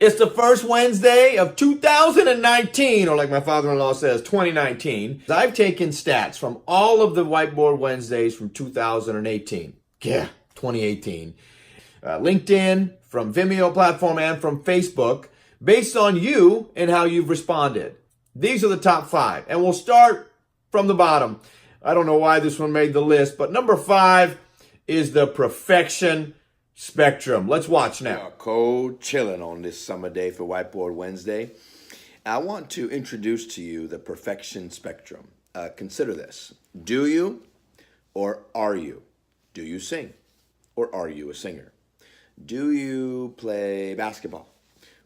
It's the first Wednesday of 2019, or like my father-in-law says, 2019. I've taken stats from all of the Whiteboard Wednesdays from 2018. Yeah, 2018. LinkedIn, from Vimeo platform, and from Facebook, based on you and how you've responded. These are the top 5, and we'll start from the bottom. I don't know why this one made the list, but number 5 is the perfection spectrum. Let's watch now. Cold chilling on this summer day for Whiteboard Wednesday. I want to introduce to you the perfection spectrum. Consider this. Do you or are you? Do you sing or are you a singer? Do you play basketball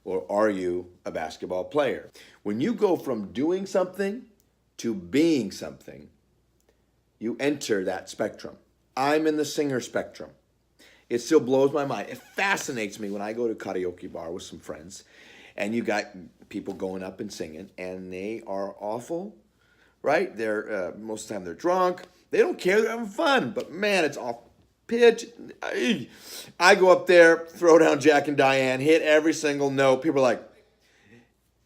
or are you a basketball player? When you go from doing something to being something, you enter that spectrum. I'm in the singer spectrum. It still blows my mind. It fascinates me when I go to a karaoke bar with some friends and you got people going up and singing and they are awful, right? They're most of the time they're drunk. They don't care. They're having fun. But man, it's off pitch. I go up there, throw down Jack and Diane, hit every single note. People are like,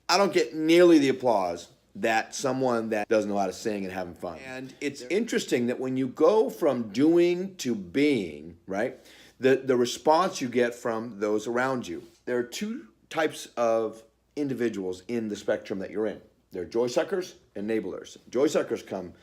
I don't get nearly the applause that someone that doesn't know how to sing and having fun. And it's interesting that when you go from doing to being, right? The response you get from those around you. There are 2 types of individuals in the spectrum that you're in. They're joy suckers and enablers. Joy suckers come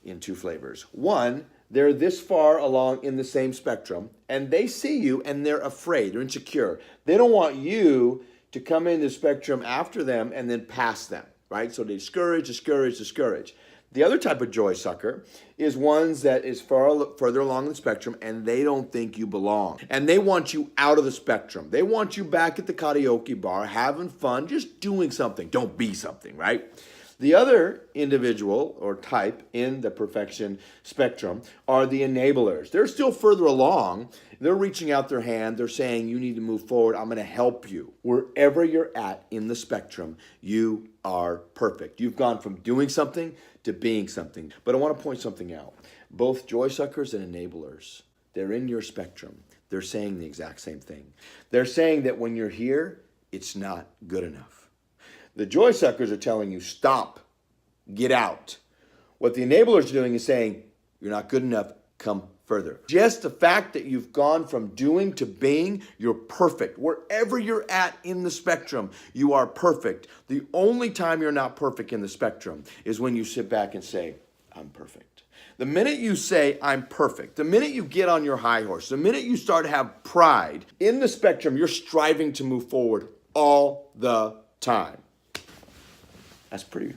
in 2 flavors. One, they're this far along in the same spectrum and they see you and they're afraid, they're insecure. They don't want you to come in the spectrum after them and then pass them, right? So they discourage. The other type of joy sucker is ones that is further along the spectrum and they don't think you belong. And they want you out of the spectrum. They want you back at the karaoke bar, having fun, just doing something. Don't be something, right? The other individual or type in the perfection spectrum are the enablers. They're still further along. They're reaching out their hand. They're saying, you need to move forward. I'm going to help you. Wherever you're at in the spectrum, you are perfect. You've gone from doing something to being something. But I want to point something out. Both joy suckers and enablers, they're in your spectrum. They're saying the exact same thing. They're saying that when you're here, it's not good enough. The joy suckers are telling you, stop, get out. What the enablers are doing is saying, you're not good enough, come further. Just the fact that you've gone from doing to being, you're perfect. Wherever you're at in the spectrum, you are perfect. The only time you're not perfect in the spectrum is when you sit back and say, I'm perfect. The minute you say, I'm perfect, the minute you get on your high horse, the minute you start to have pride in the spectrum, you're striving to move forward all the time. That's pretty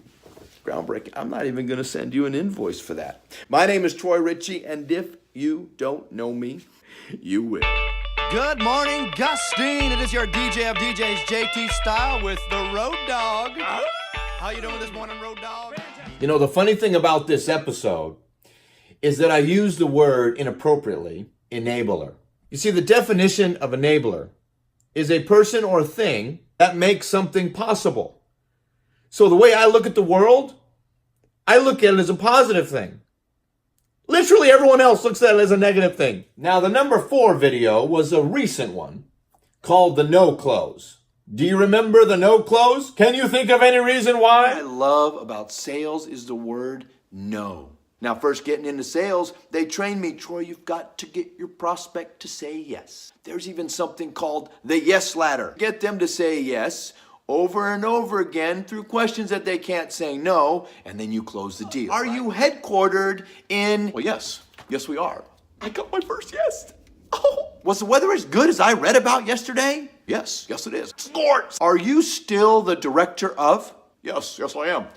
groundbreaking. I'm not even going to send you an invoice for that. My name is Troy Ritchie, and if you don't know me, you will. Good morning, Gustine. It is your DJ of DJs, JT Style, with the Road Dog. How you doing this morning, Road Dog? You know, the funny thing about this episode is that I use the word inappropriately, enabler. You see, the definition of enabler is a person or thing that makes something possible. So the way I look at the world, I look at it as a positive thing. Literally everyone else looks at it as a negative thing. Now, the number 4 video was a recent one called the no close. Do you remember the no close? Can you think of any reason why? What I love about sales is the word no. Now, first getting into sales, they trained me, Troy, you've got to get your prospect to say yes. There's even something called the yes ladder. Get them to say yes over and over again through questions that they can't say no, and then you close the deal. Are you headquartered in? Well, yes. Yes, we are. I got my first yes. Oh, was the weather as good as I read about yesterday? Yes. Yes, it is. Sports. Are you still the director of? Yes. Yes, I am.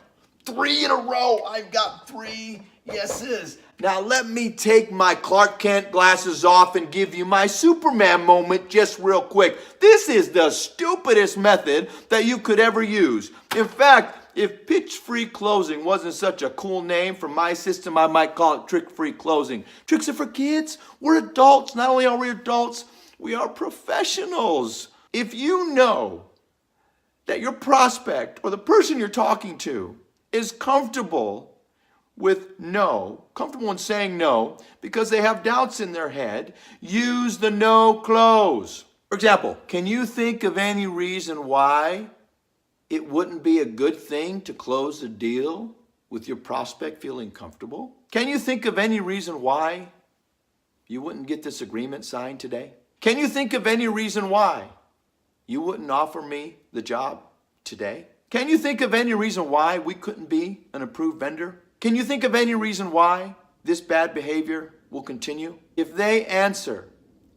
3 in a row. I've got 3 yeses. Now let me take my Clark Kent glasses off and give you my Superman moment just real quick. This is the stupidest method that you could ever use. In fact, if pitch-free closing wasn't such a cool name for my system, I might call it trick-free closing. Tricks are for kids. We're adults. Not only are we adults, we are professionals. If you know that your prospect or the person you're talking to is comfortable with no, comfortable in saying no, because they have doubts in their head, use the no close, For example, can you think of any reason why it wouldn't be a good thing to close a deal with your prospect feeling comfortable? Can you think of any reason why you wouldn't get this agreement signed today? Can you think of any reason why you wouldn't offer me the job today? Can you think of any reason why we couldn't be an approved vendor? Can you think of any reason why this bad behavior will continue? If they answer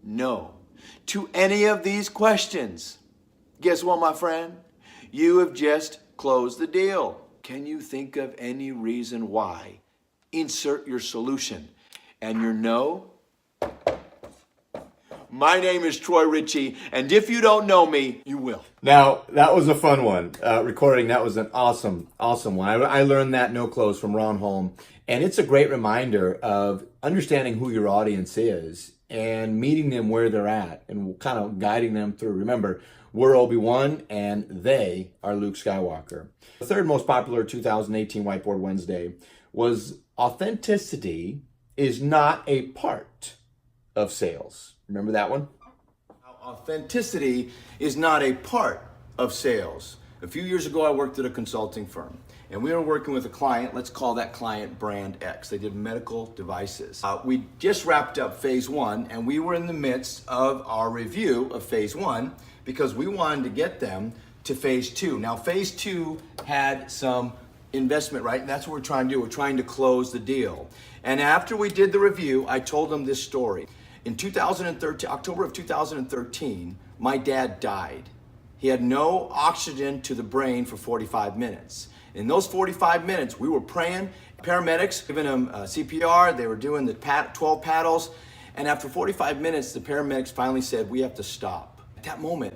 no to any of these questions, guess what, my friend? You have just closed the deal. Can you think of any reason why? Insert your solution. And your no. My name is Troy Ritchie, and if you don't know me, you will. Now, that was a fun one. Recording, that was an awesome one. I learned that no close from Ron Holm, and it's a great reminder of understanding who your audience is and meeting them where they're at and kind of guiding them through. Remember, we're Obi-Wan, and they are Luke Skywalker. The third most popular 2018 Whiteboard Wednesday was authenticity is not a part of sales. Remember that one? Authenticity is not a part of sales. A few years ago, I worked at a consulting firm, and we were working with a client. Let's call that client Brand X. They did medical devices. We just wrapped up phase one, and we were in the midst of our review of phase one because we wanted to get them to phase two. Now, phase two had some investment, right? And that's what we're trying to do. We're trying to close the deal. And after we did the review, I told them this story. In 2013, October of 2013, my dad died. He had no oxygen to the brain for 45 minutes. In those 45 minutes, we were praying, paramedics giving him CPR, they were doing the 12 paddles, and after 45 minutes, the paramedics finally said, we have to stop. At that moment,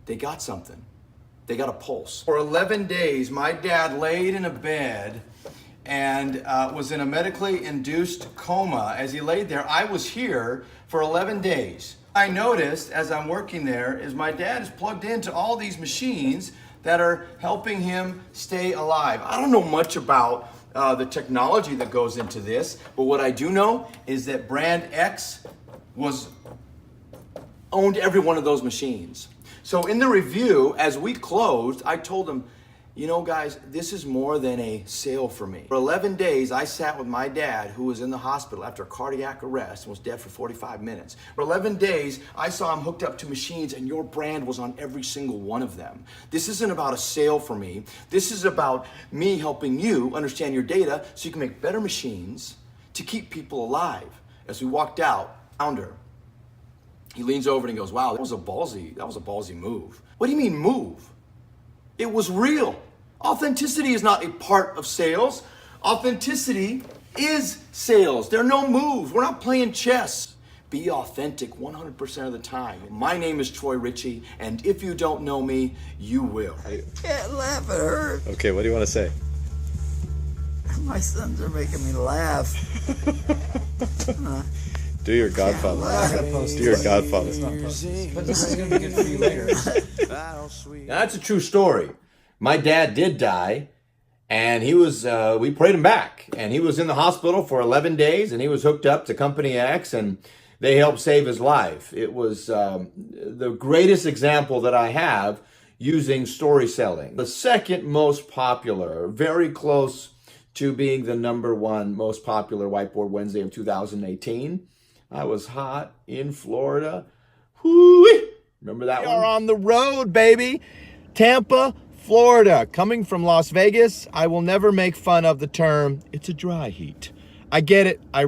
they got something. They got a pulse. For 11 days, my dad laid in a bed and was in a medically induced coma. As he laid there, I was here for 11 days. I noticed as I'm working there is my dad is plugged into all these machines that are helping him stay alive. I don't know much about the technology that goes into this, but what I do know is that Brand X owned every one of those machines. So in the review, as we closed, I told them, you know, guys, this is more than a sale for me. For 11 days, I sat with my dad, who was in the hospital after a cardiac arrest and was dead for 45 minutes. For 11 days, I saw him hooked up to machines, and your brand was on every single one of them. This isn't about a sale for me. This is about me helping you understand your data so you can make better machines to keep people alive. As we walked out, founder, he leans over and he goes, wow, that was a ballsy move. What do you mean move? It was real. Authenticity is not a part of sales. Authenticity is sales. There are no moves. We're not playing chess. Be authentic 100% of the time. My name is Troy Ritchie, and if you don't know me, you will. Can't laugh, it hurts. Okay, what do you want to say? My sons are making me laugh. Do your Godfather. Do your Godfather. But this is going to be good for you later. Now, that's a true story. My dad did die, and he was, we prayed him back, and he was in the hospital for 11 days, and he was hooked up to Company X, and they helped save his life. It was the greatest example that I have using story selling. The second most popular, very close to being the #1 most popular Whiteboard Wednesday of 2018. I was hot in Florida. Whoo-wee! Remember that one? We are on the road, baby. Tampa, Florida. Coming from Las Vegas, I will never make fun of the term, it's a dry heat. I get it. I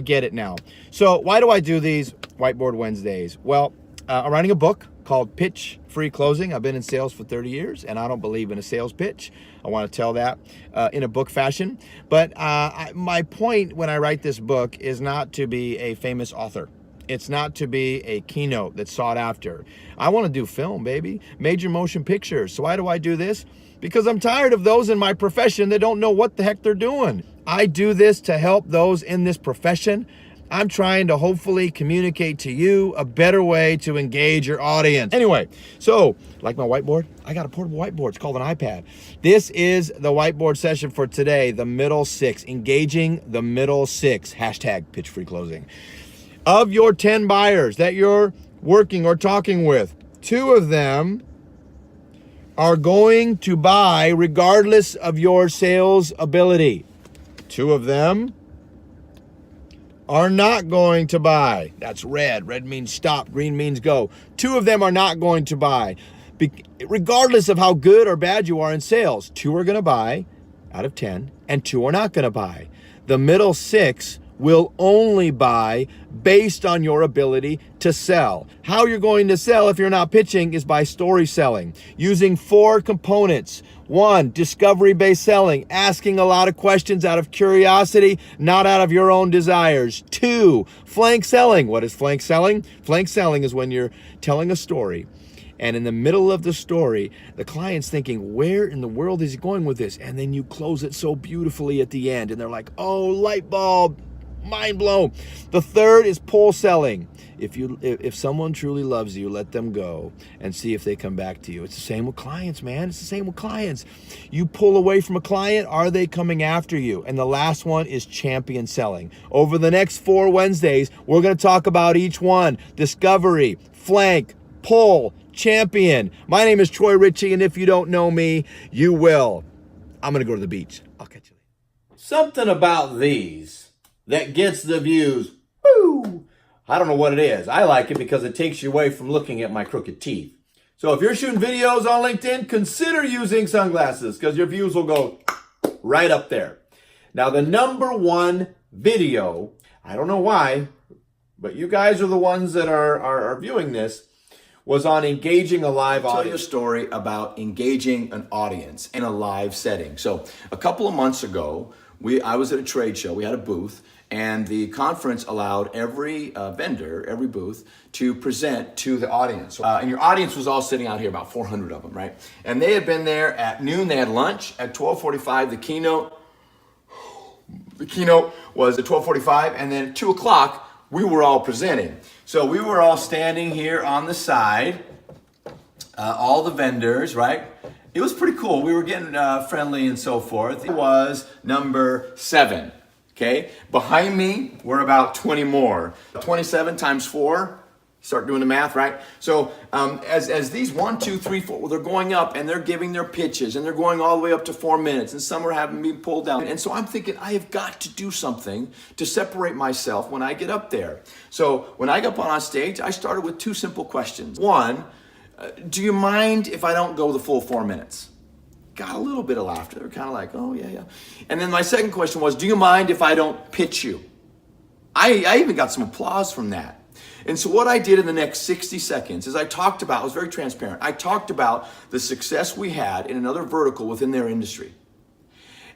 get it now. So why do I do these Whiteboard Wednesdays? Well, I'm writing a book called Pitch Free Closing. I've been in sales for 30 years, and I don't believe in a sales pitch. I want to tell that in a book fashion. But my point when I write this book is not to be a famous author. It's not to be a keynote that's sought after. I want to do film, baby. Major motion pictures. So why do I do this? Because I'm tired of those in my profession that don't know what the heck they're doing. I do this to help those in this profession. I'm trying to hopefully communicate to you a better way to engage your audience. Anyway, so like my whiteboard, I got a portable whiteboard. It's called an iPad. This is the whiteboard session for today, the middle six, engaging the middle six, hashtag pitch free closing. Of your 10 buyers that you're working or talking with, 2 of them are going to buy regardless of your sales ability. 2 of them are not going to buy. That's red. Red means stop. Green means go. 2 of them are not going to buy. Regardless of how good or bad you are in sales, 2 are going to buy out of 10, and 2 are not going to buy. The middle 6 will only buy based on your ability to sell. How you're going to sell if you're not pitching is by story selling, using 4 components. 1, discovery-based selling, asking a lot of questions out of curiosity, not out of your own desires. 2, flank selling. What is flank selling? Flank selling is when you're telling a story, and in the middle of the story, the client's thinking, where in the world is he going with this? And then you close it so beautifully at the end, and they're like, oh, light bulb, mind blown. The 3rd is pull selling. If someone truly loves you, let them go and see if they come back to you. It's the same with clients, man. It's the same with clients. You pull away from a client, are they coming after you? And the last one is champion selling. Over the next 4 Wednesdays, we're going to talk about each one: discovery, flank, pull, champion. My name is Troy Ritchie, and if you don't know me, you will. I'm going to go to the beach. I'll catch you later. Something about these that gets the views. Woo! I don't know what it is. I like it because it takes you away from looking at my crooked teeth. So if you're shooting videos on LinkedIn, consider using sunglasses because your views will go right up there. Now, the #1 video, I don't know why, but you guys are the ones that are viewing this, was on engaging a live audience. Tell you a story about engaging an audience in a live setting. So a couple of months ago, I was at a trade show. We had a booth, and the conference allowed every vendor, every booth, to present to the audience. And your audience was all sitting out here, about 400 of them, right? And they had been there at noon. They had lunch at 12:45. The keynote was at 12:45, and then at 2 o'clock, we were all presenting. So we were all standing here on the side, all the vendors, right? It was pretty cool. We were getting friendly and so forth. It was number 7, okay? Behind me were about 20 more. 27 times 4, start doing the math, right? So as these 1, 2, 3, 4, well, they're going up and they're giving their pitches and they're going all the way up to 4 minutes, and some are having me pulled down. And so I'm thinking, I have got to do something to separate myself when I get up there. So when I got up on stage, I started with 2 simple questions. 1, do you mind if I don't go the full 4 minutes? Got a little bit of laughter. They're kind of like, oh, yeah. And then my second question was, do you mind if I don't pitch you? I even got some applause from that. And so what I did in the next 60 seconds is I was very transparent. I talked about the success we had in another vertical within their industry.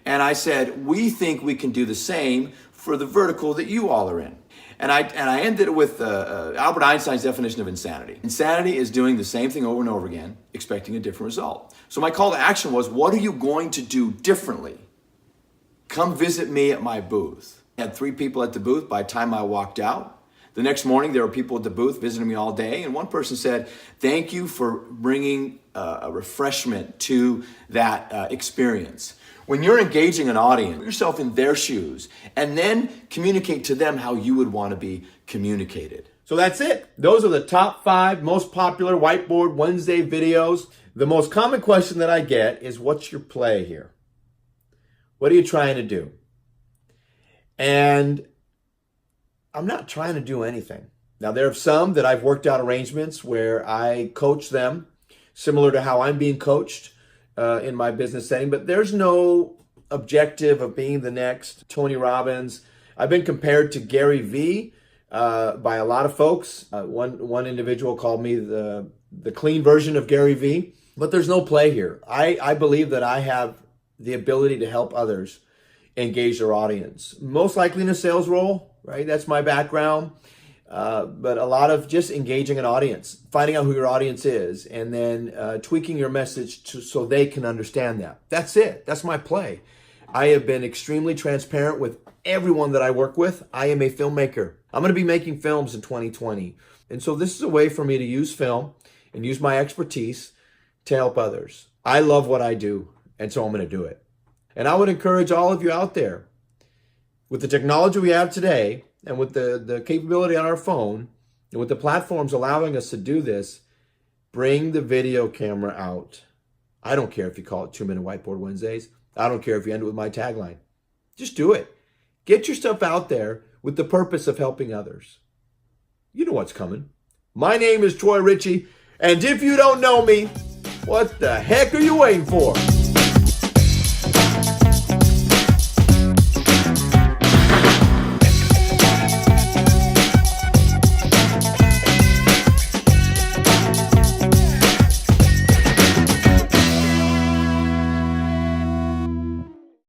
And I said, we think we can do the same for the vertical that you all are in. And I ended it with Albert Einstein's definition of insanity. Insanity is doing the same thing over and over again, expecting a different result. So my call to action was, what are you going to do differently? Come visit me at my booth. I had 3 people at the booth by the time I walked out. The next morning, there were people at the booth visiting me all day, and one person said, thank you for bringing a refreshment to that experience. When you're engaging an audience, put yourself in their shoes, and then communicate to them how you would want to be communicated. So that's it. Those are the top 5 most popular Whiteboard Wednesday videos. The most common question that I get is, what's your play here? What are you trying to do? And I'm not trying to do anything. Now, there are some that I've worked out arrangements where I coach them similar to how I'm being coached in my business setting, but there's no objective of being the next Tony Robbins. I've been compared to Gary Vee by a lot of folks. One individual called me the clean version of Gary Vee, but there's no play here. I believe that I have the ability to help others engage their audience, most likely in a sales role, right? That's my background. But a lot of just engaging an audience, finding out who your audience is, and then tweaking your message so they can understand that. That's it. That's my play. I have been extremely transparent with everyone that I work with. I am a filmmaker. I'm going to be making films in 2020. And so this is a way for me to use film and use my expertise to help others. I love what I do, and so I'm going to do it. And I would encourage all of you out there, with the technology we have today, and with the capability on our phone, And with the platforms allowing us to do this, bring the video camera out. I don't care if you call it 2 Minute Whiteboard Wednesdays. I don't care if you end it with my tagline. Just do it. Get your stuff out there with the purpose of helping others. You know what's coming. My name is Troy Ritchie, and if you don't know me, what the heck are you waiting for?